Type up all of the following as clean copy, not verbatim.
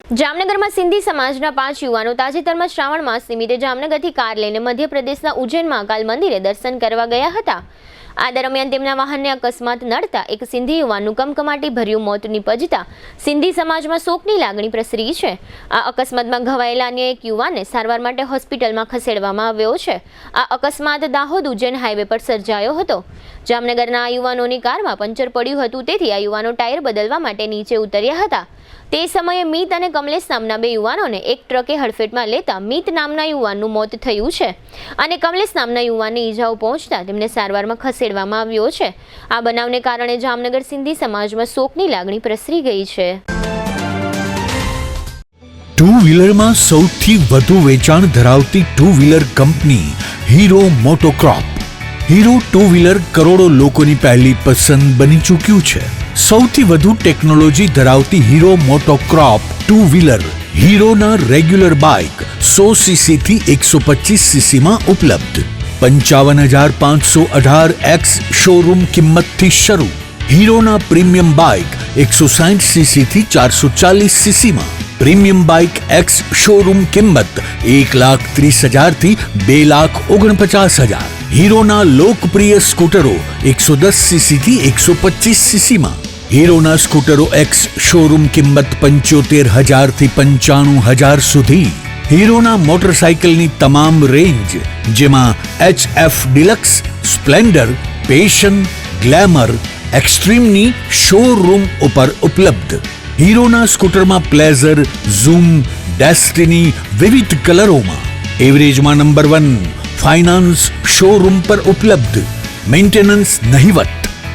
જામનગરમાં સિંધી સમાજના 5 યુવાનો તાજેતરમાં શ્રાવણ માસ નિમિત્તે જામનગરથી કાર લઈને મધ્યપ્રદેશના ઉજ્જૈન મહાકાલ મંદિરે દર્શન કરવા ગયા હતા। આ દરમિયાન તેમના વાહનને અકસ્માત નડતા એક સિંધી યુવાનનું કમકમાટી ભર્યું મોત નિપજતા સિંધી સમાજમાં શોકની લાગણી પ્રસરી છે। આ અકસ્માતમાં ઘવાયેલા અન્ય એક યુવાનને સારવાર માટે હોસ્પિટલમાં ખસેડવામાં આવ્યો છે। આ અકસ્માત દાહોદ ઉજ્જૈન હાઈવે પર સર્જાયો હતો। જામનગરના આ યુવાનોની કારમાં પંચર પડ્યું હતું, તેથી આ યુવાનો ટાયર બદલવા માટે નીચે ઉતર્યા હતા। તે સમયે મિત અને કમલેશ નામના 2 યુવાનોને એક ટ્રકે હડફેટમાં લેતા મિત નામના યુવાનનું મોત થયું છે અને કમલેશ નામના યુવાનને ઈજાઓ પહોંચતા તેમને સારવારમાં ખસેડવામાં આવ્યો છે। આ બનાવને કારણે જામનગર સિંધી સમાજમાં શોકની લાગણી પ્રસરી ગઈ છે। ટુ વ્હીલરમાં સૌથી વધુ વેચાણ ધરાવતી ટુ વ્હીલર કંપની હીરો મોટોક્રોપ। હીરો ટુ વ્હીલર કરોડો લોકોની પહેલી પસંદ બની ચૂક્યું છે। સૌથી વધુ ટેકનોલોજી ધરાવતી હીરો મોટોક્રોપ ટુ વ્હીલર હીરોના રેગ્યુલર બાઇક 100 સીસી થી 125 સીસી માં ઉપલબ્ધ। 55,518 શોરૂમ કિંમતથી શરૂ। હીરોના પ્રીમિયમ બાઇક 160 સીસી થી 440 સીસી માં। પ્રીમિયમ બાઇક એક્સ શોરૂમ કિંમત 1,30,000 થી 2,49,000। હીરોના લોકપ્રિય સ્કૂટરો 110 સીસી થી 125 સીસી માં। હીરોના સ્કૂટરો એક્સ શોરૂમ કિંમત 75,000 થી 95,000 સુધી। હીરોના મોટરસાઇકલની તમામ રેન્જ જેમાં HF deluxe, Splendor, Passion, Glamour, એક્સ્ટ્રીમની શોરૂમ ઉપર ઉપલબ્ધ। હીરોના સ્કૂટરમાં પ્લેઝર, ઝૂમ, ડેસ્ટિની વિવિધ કલરોમાં। એવરેજમાં નંબર 1 ફાઇનાન્સ શોરૂમ પર ઉપલબ્ધ। મેન્ટેનન્સ નહિવત,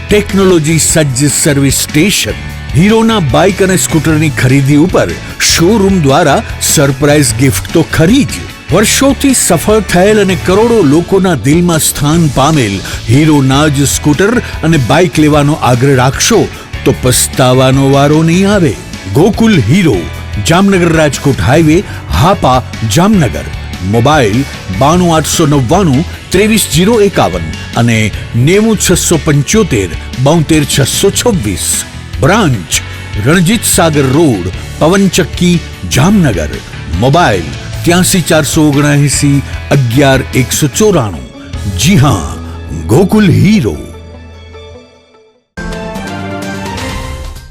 ટેકનોલોજી સજ્જ સર્વિસ સ્ટેશન। હીરોના બાઇક અને સ્કૂટરની ખરીદી ઉપર શોરૂમ દ્વારા સરપ્રાઇઝ ગિફ્ટ તો ખરી જ, વર્ષોથી સફળ થયેલ અને કરોડો લોકોના દિલમાં સ્થાન પામેલ હીરોના જ સ્કૂટર અને બાઇક લેવાનો આગ્રહ રાખશો તો પસ્તાવાનો વારો નહીં આવે। Gokul hero, Jamnagar Rajkot highway, Hapa, Jamnagar. Mobile 92 899 23051 અને 90675 72626। Branch Ranjit Sagar road, પવનચક્કી, Jamnagar. Mobile 83 479 11 194। જી હા, ગોકુલ હીરો।